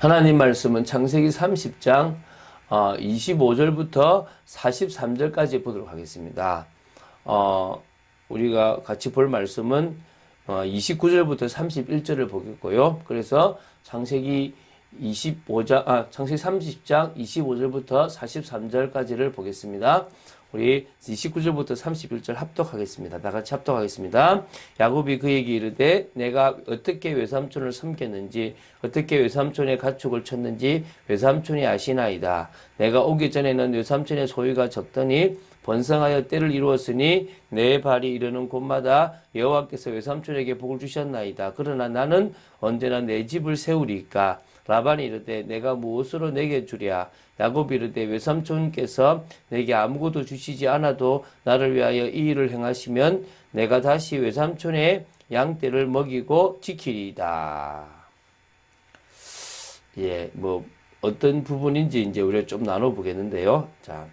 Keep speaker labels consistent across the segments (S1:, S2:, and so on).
S1: 하나님 말씀은 창세기 30장 25절부터 43절까지 보도록 하겠습니다. 우리가 같이 볼 말씀은 29절부터 31절을 보겠고요. 그래서 창세기 30장 25절부터 43절까지를 보겠습니다. 우리 29절부터 31절 합독하겠습니다. 다 같이 합독하겠습니다. 야곱이 그에게 이르되 내가 어떻게 외삼촌을 섬겼는지 어떻게 외삼촌의 가축을 쳤는지 외삼촌이 아시나이다. 내가 오기 전에는 외삼촌의 소유가 적더니 번성하여 때를 이루었으니 내 발이 이르는 곳마다 여호와께서 외삼촌에게 복을 주셨나이다. 그러나 나는 언제나 내 집을 세우리까. 라반이 이르되 내가 무엇으로 내게 주랴. 야곱이 이르되 외삼촌께서 내게 아무것도 주시지 않아도 나를 위하여 이 일을 행하시면 내가 다시 외삼촌의 양떼를 먹이고 지키리이다. 예, 어떤 부분인지 이제 우리가 좀 나눠보겠는데요. 자,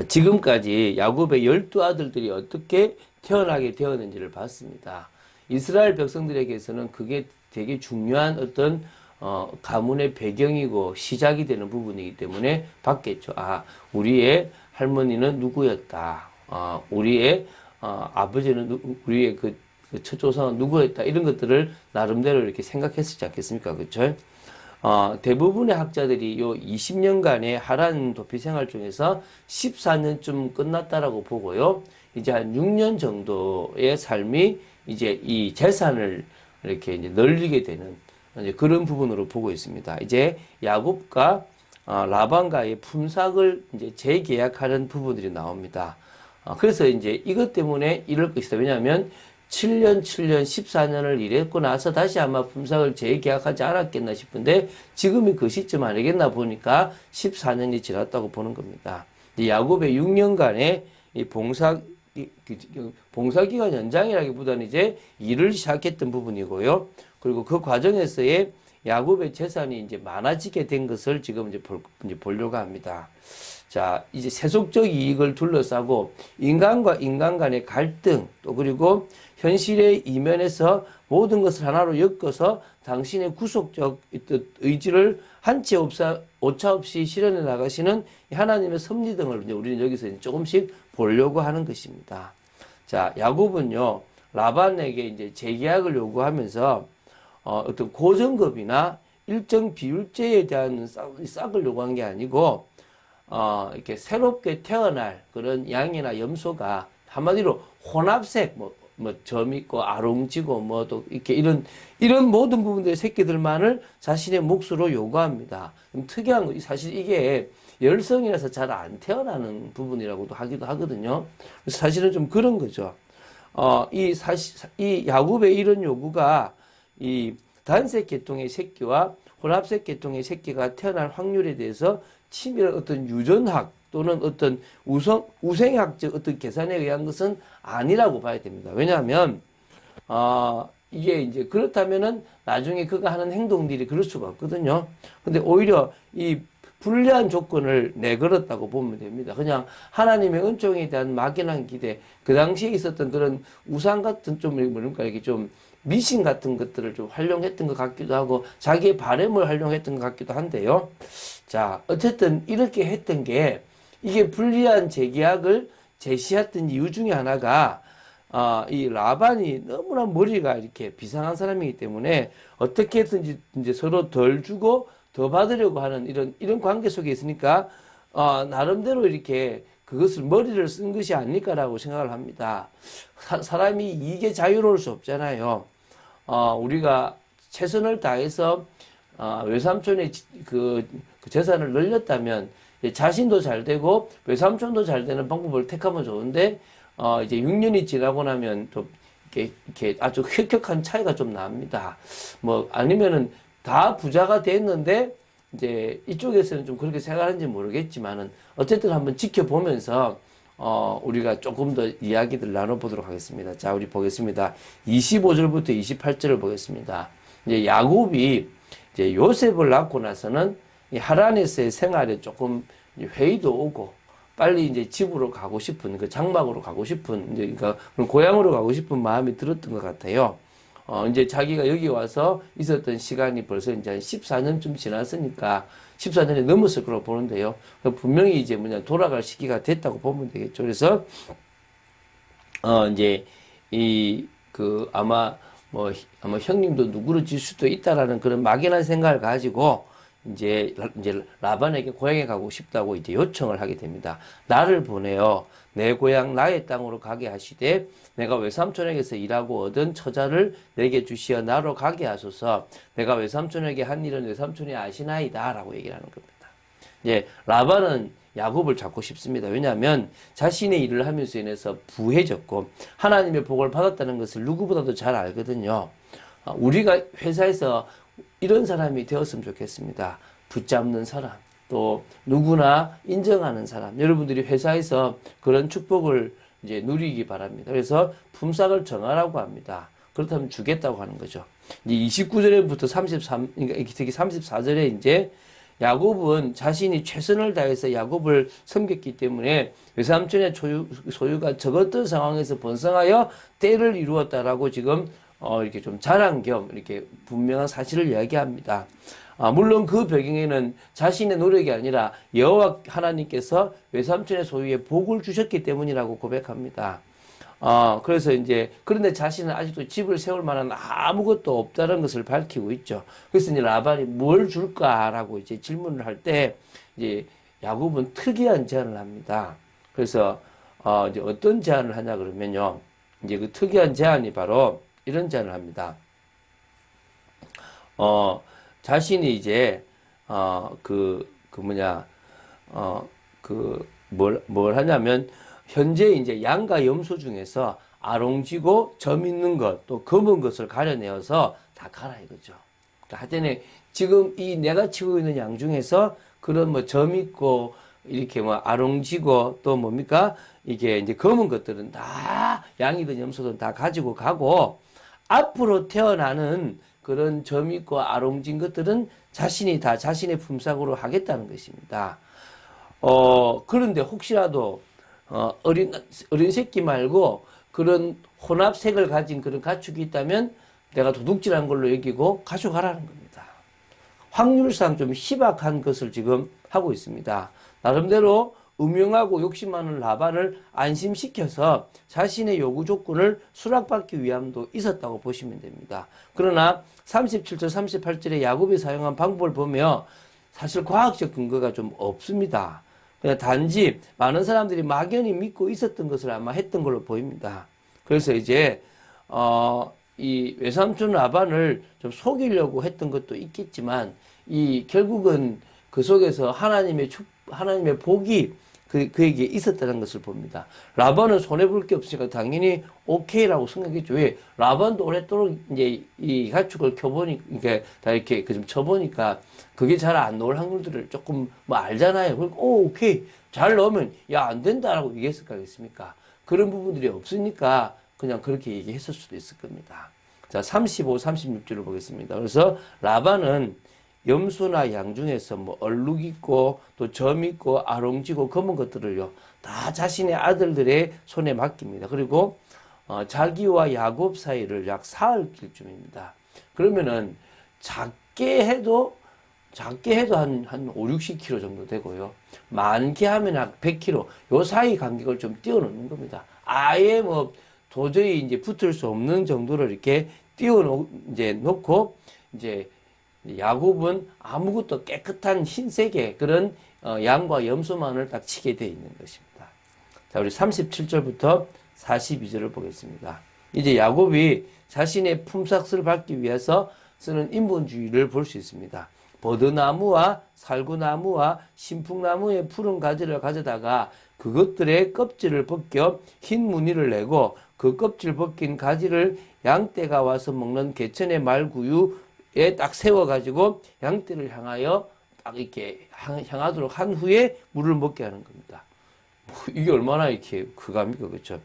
S1: 지금까지 야곱의 12아들들이 어떻게 태어나게 되었는지를 봤습니다. 이스라엘 백성들에게서는 그게 되게 중요한 어떤 가문의 배경이고 시작이 되는 부분이기 때문에 봤겠죠. 우리의 할머니는 누구였다. 우리의 아버지는 우리의 그 첫 조상은 누구였다. 이런 것들을 나름대로 이렇게 생각했지 않겠습니까? 그렇죠? 대부분의 학자들이 요 20년간의 하란 도피 생활 중에서 14년쯤 끝났다라고 보고요. 이제 한 6년 정도의 삶이 이제 이 재산을 이렇게 이제 늘리게 되는 이제 그런 부분으로 보고 있습니다. 이제 야곱과 라반과의 품삯을 이제 재계약하는 부분들이 나옵니다. 그래서 이제 이것 때문에 이럴 것이다. 왜냐하면 7년 14년을 일했고 나서 다시 아마 품삯을 재계약하지 않았겠나 싶은데 지금이 그 시점 아니겠나 보니까 14년이 지났다고 보는 겁니다. 야곱의 6년간의 이 봉사기간 연장이라기보다는 이제 일을 시작했던 부분이고요. 그리고 그 과정에서의 야곱의 재산이 이제 많아지게 된 것을 지금 이제 보려고 합니다. 자, 이제 세속적 이익을 둘러싸고 인간과 인간 간의 갈등, 또 그리고 현실의 이면에서 모든 것을 하나로 엮어서 당신의 구속적 의지를 한치 오차 없이 실현해 나가시는 하나님의 섭리 등을 우리는 여기서 조금씩 보려고 하는 것입니다. 자, 야곱은요, 라반에게 이제 재계약을 요구하면서 어떤 고정급이나 일정 비율제에 대한 싹을 요구한 게 아니고 이렇게 새롭게 태어날 그런 양이나 염소가 한마디로 혼합색, 점 있고 아롱지고 또 이렇게 이런 모든 부분들의 새끼들만을 자신의 몫으로 요구합니다. 특이한 거, 사실 이게 열성이라서 잘 안 태어나는 부분이라고도 하기도 하거든요. 그래서 사실은 좀 그런 거죠. 이 야곱의 이런 요구가 이 단색 계통의 새끼와 혼합색 계통의 새끼가 태어날 확률에 대해서 치밀한 어떤 유전학 또는 어떤 우생학적 어떤 계산에 의한 것은 아니라고 봐야 됩니다. 왜냐하면, 이게 이제 그렇다면은 나중에 그가 하는 행동들이 그럴 수가 없거든요. 근데 오히려 이 불리한 조건을 내걸었다고 보면 됩니다. 그냥 하나님의 은총에 대한 막연한 기대, 그 당시에 있었던 그런 우상 같은 이렇게 좀 미신 같은 것들을 좀 활용했던 것 같기도 하고 자기의 바램을 활용했던 것 같기도 한데요. 자, 어쨌든 이렇게 했던 게 이게 불리한 재계약을 제시했던 이유 중에 하나가 이 라반이 너무나 머리가 이렇게 비상한 사람이기 때문에 어떻게든지 이제 서로 덜 주고 더 받으려고 하는 이런 관계 속에 있으니까 나름대로 이렇게 그것을 머리를 쓴 것이 아닐까라고 생각을 합니다. 사람이 이게 자유로울 수 없잖아요. 우리가 최선을 다해서 외삼촌의 그 재산을 늘렸다면 자신도 잘 되고 외삼촌도 잘 되는 방법을 택하면 좋은데 이제 6년이 지나고 나면 또 이렇게 아주 획격한 차이가 좀 납니다. 아니면은 다 부자가 됐는데 이제 이쪽에서는 좀 그렇게 생각하는지 모르겠지만은 어쨌든 한번 지켜보면서 우리가 조금 더 이야기들 나눠보도록 하겠습니다. 자, 우리 보겠습니다. 25절부터 28절을 보겠습니다. 이제 야곱이 이제 요셉을 낳고 나서는 이 하란에서의 생활에 조금 회의도 오고 빨리 이제 집으로 가고 싶은 그 장막으로 가고 싶은 이제 그러니까 고향으로 가고 싶은 마음이 들었던 것 같아요. 이제 자기가 여기 와서 있었던 시간이 벌써 이제 한 14년쯤 지났으니까 14년이 넘었을 거라고 보는데요. 분명히 이제 돌아갈 시기가 됐다고 보면 되겠죠. 그래서, 이제, 아마 형님도 누구를 질 수도 있다라는 그런 막연한 생각을 가지고, 이제 라반에게 고향에 가고 싶다고 이제 요청을 하게 됩니다. 나를 보내어 내 고향 나의 땅으로 가게 하시되 내가 외삼촌에게서 일하고 얻은 처자를 내게 주시어 나로 가게 하소서. 내가 외삼촌에게 한 일은 외삼촌이 아시나이다라고 얘기를 하는 겁니다. 이제 라반은 야곱을 잡고 싶습니다. 왜냐하면 자신의 일을 하면서 인해서 부해졌고 하나님의 복을 받았다는 것을 누구보다도 잘 알거든요. 우리가 회사에서 이런 사람이 되었으면 좋겠습니다. 붙잡는 사람, 또 누구나 인정하는 사람. 여러분들이 회사에서 그런 축복을 이제 누리기 바랍니다. 그래서 품삯을 정하라고 합니다. 그렇다면 주겠다고 하는 거죠. 이제 29절부터 33, 그러니까 특히 34절에 이제 야곱은 자신이 최선을 다해서 야곱을 섬겼기 때문에 외삼촌의 소유가 적었던 상황에서 번성하여 때를 이루었다라고 지금 이렇게 좀 자랑 겸 이렇게 분명한 사실을 이야기합니다. 물론 그 배경에는 자신의 노력이 아니라 여호와 하나님께서 외삼촌의 소유에 복을 주셨기 때문이라고 고백합니다. 그래서 이제 그런데 자신은 아직도 집을 세울 만한 아무것도 없다는 것을 밝히고 있죠. 그래서 이제 라반이 뭘 줄까라고 이제 질문을 할 때 이제 야곱은 특이한 제안을 합니다. 그래서 이제 어떤 제안을 하냐 그러면요. 이제 그 특이한 제안이 바로 이런 제안을 합니다. 자신이 이제, 뭘 하냐면, 현재 이제 양과 염소 중에서 아롱지고 점 있는 것, 또 검은 것을 가려내어서 다 가라 이거죠. 그러니까 하여튼 지금 이 내가 치고 있는 양 중에서 그런 점 있고, 이렇게 아롱지고 또 뭡니까? 이게 이제 검은 것들은 다 양이든 염소든 다 가지고 가고, 앞으로 태어나는 그런 점 있고 아롱진 것들은 자신이 다 자신의 품삯으로 하겠다는 것입니다. 그런데 혹시라도, 어린 새끼 말고 그런 혼합색을 가진 그런 가축이 있다면 내가 도둑질한 걸로 여기고 가져가라는 겁니다. 확률상 좀 희박한 것을 지금 하고 있습니다. 나름대로 음흉하고 욕심 많은 라반을 안심시켜서 자신의 요구 조건을 수락받기 위함도 있었다고 보시면 됩니다. 그러나 37절 38절에 야곱이 사용한 방법을 보면 사실 과학적 근거가 좀 없습니다. 그냥 단지 많은 사람들이 막연히 믿고 있었던 것을 아마 했던 걸로 보입니다. 그래서 이제 이 외삼촌 라반을 좀 속이려고 했던 것도 있겠지만 결국은 그 속에서 하나님의 복이 그에게 있었다는 것을 봅니다. 라반은 손해볼 게 없으니까 당연히 오케이라고 생각했죠. 왜? 라반도 오랫도록 이제 이 가축을 켜보니까, 다 이렇게 좀 쳐보니까 그게 잘 안 나올 확률들을 조금 알잖아요. 그러니까, 오케이. 잘 넣으면, 야, 안 된다라고 얘기했을 거겠습니까? 그런 부분들이 없으니까 그냥 그렇게 얘기했을 수도 있을 겁니다. 자, 35, 36절을 보겠습니다. 그래서 라반은 염소나 양 중에서 얼룩 있고 또 점 있고 아롱지고 검은 것들을요 다 자신의 아들들의 손에 맡깁니다. 그리고 자기와 야곱 사이를 약 사흘 길쯤입니다. 그러면은 작게 해도 한 5, 60km 정도 되고요. 많게 하면 한 100km. 요 사이 간격을 좀 띄워놓는 겁니다. 아예 도저히 이제 붙을 수 없는 정도로 이렇게 놓고 이제 야곱은 아무것도 깨끗한 흰색의 그런 양과 염소만을 딱 치게 되어 있는 것입니다. 자, 우리 37절부터 42절을 보겠습니다. 이제 야곱이 자신의 품삯을 받기 위해서 쓰는 인본주의를 볼 수 있습니다. 버드나무와 살구나무와 신풍나무의 푸른 가지를 가져다가 그것들의 껍질을 벗겨 흰 무늬를 내고 그 껍질 벗긴 가지를 양떼가 와서 먹는 개천의 말구유에 딱 세워가지고 양떼를 향하여 딱 이렇게 향하도록 한 후에 물을 먹게 하는 겁니다. 이게 얼마나 이렇게 그갑니까, 그렇죠?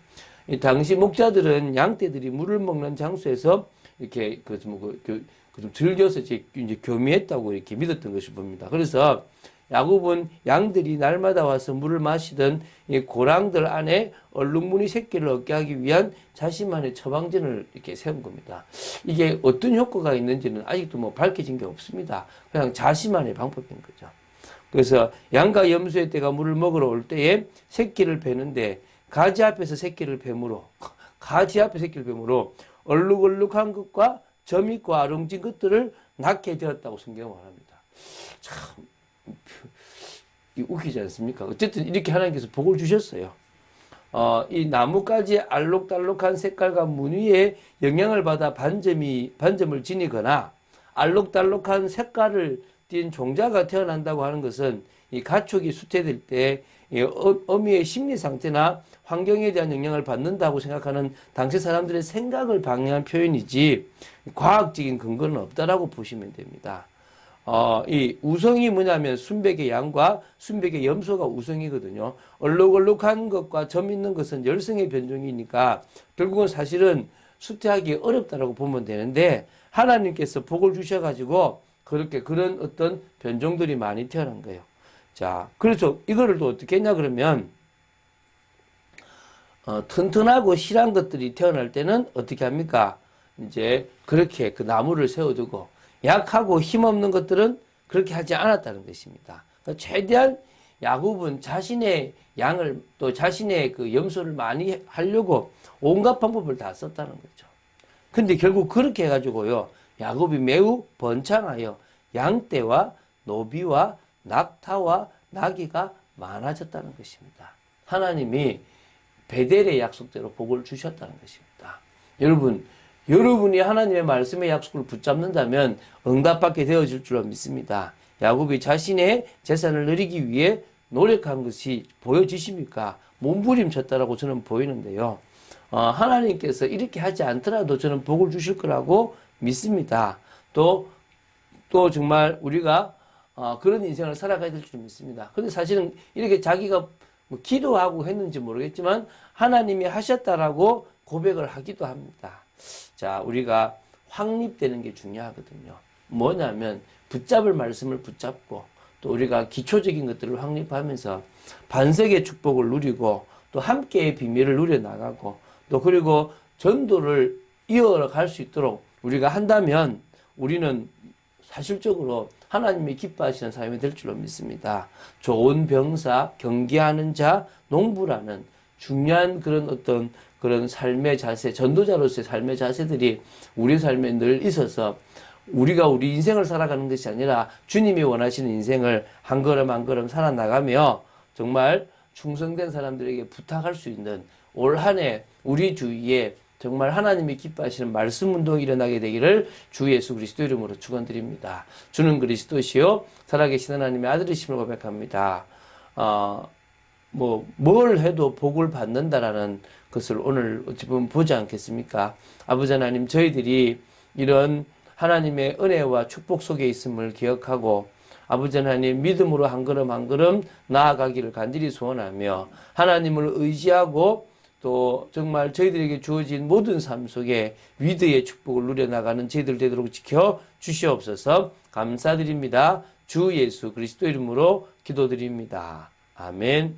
S1: 당시 목자들은 양떼들이 물을 먹는 장소에서 이렇게 좀 즐겨서 이제 교미했다고 이렇게 믿었던 것을 봅니다. 그래서 야곱은 양들이 날마다 와서 물을 마시던 이 고랑들 안에 얼룩무늬 새끼를 얻게 하기 위한 자신만의 처방전을 이렇게 세운 겁니다. 이게 어떤 효과가 있는지는 아직도 뭐 밝혀진 게 없습니다. 그냥 자신만의 방법인 거죠. 그래서 양과 염소의 떼가 물을 먹으러 올 때에 새끼를 베는데 가지 앞에서 새끼를 뱀으로 얼룩얼룩한 것과 점 있고 아롱진 것들을 낳게 되었다고 성경은 말합니다. 참 웃기지 않습니까? 어쨌든 이렇게 하나님께서 복을 주셨어요. 이 나뭇가지 알록달록한 색깔과 무늬에 영향을 받아 반점을 지니거나 알록달록한 색깔을 띤 종자가 태어난다고 하는 것은 이 가축이 수태될 때 어미의 심리 상태나 환경에 대한 영향을 받는다고 생각하는 당시 사람들의 생각을 방해한 표현이지 과학적인 근거는 없다라고 보시면 됩니다. 이 우성이 뭐냐면 순백의 양과 순백의 염소가 우성이거든요. 얼룩얼룩한 것과 점 있는 것은 열성의 변종이니까 결국은 사실은 수태하기 어렵다라고 보면 되는데 하나님께서 복을 주셔가지고 그런 어떤 변종들이 많이 태어난 거예요. 자, 그래서 이거를 또 어떻게 했냐 그러면 튼튼하고 실한 것들이 태어날 때는 어떻게 합니까? 이제 그렇게 그 나무를 세워두고 약하고 힘없는 것들은 그렇게 하지 않았다는 것입니다. 그러니까 최대한 야곱은 자신의 양을 또 자신의 그 염소를 많이 하려고 온갖 방법을 다 썼다는 거죠. 근데 결국 그렇게 해가지고요, 야곱이 매우 번창하여 양떼와 노비와 낙타와 나귀가 많아졌다는 것입니다. 하나님이 베델의 약속대로 복을 주셨다는 것입니다. 여러분이 하나님의 말씀의 약속을 붙잡는다면 응답받게 되어질 줄로 믿습니다. 야곱이 자신의 재산을 누리기 위해 노력한 것이 보여지십니까? 몸부림쳤다라고 저는 보이는데요. 하나님께서 이렇게 하지 않더라도 저는 복을 주실 거라고 믿습니다. 또 정말 우리가 그런 인생을 살아가야 될 줄 믿습니다. 근데 사실은 이렇게 자기가 뭐 기도하고 했는지 모르겠지만 하나님이 하셨다라고 고백을 하기도 합니다. 자, 우리가 확립되는 게 중요하거든요. 뭐냐면 붙잡을 말씀을 붙잡고 또 우리가 기초적인 것들을 확립하면서 반석의 축복을 누리고 또 함께의 비밀을 누려나가고 또 그리고 전도를 이어갈 수 있도록 우리가 한다면 우리는 사실적으로 하나님이 기뻐하시는 삶이 될 줄로 믿습니다. 좋은 병사, 경계하는 자, 농부라는 중요한 그런 삶의 자세, 전도자로서의 삶의 자세들이 우리 삶에 늘 있어서 우리가 우리 인생을 살아가는 것이 아니라 주님이 원하시는 인생을 한 걸음 한 걸음 살아나가며 정말 충성된 사람들에게 부탁할 수 있는 올 한 해 우리 주위에 정말 하나님이 기뻐하시는 말씀 운동이 일어나게 되기를 주 예수 그리스도 이름으로 축원드립니다. 주는 그리스도시요 살아계신 하나님의 아들이심을 고백합니다. 뭘 해도 복을 받는다라는 것을 오늘 어찌 보면 보지 않겠습니까? 아버지 하나님, 저희들이 이런 하나님의 은혜와 축복 속에 있음을 기억하고 아버지 하나님 믿음으로 한 걸음 한 걸음 나아가기를 간절히 소원하며 하나님을 의지하고 또 정말 저희들에게 주어진 모든 삶 속에 위대의 축복을 누려나가는 저희들 되도록 지켜 주시옵소서. 감사드립니다. 주 예수 그리스도 이름으로 기도드립니다. 아멘.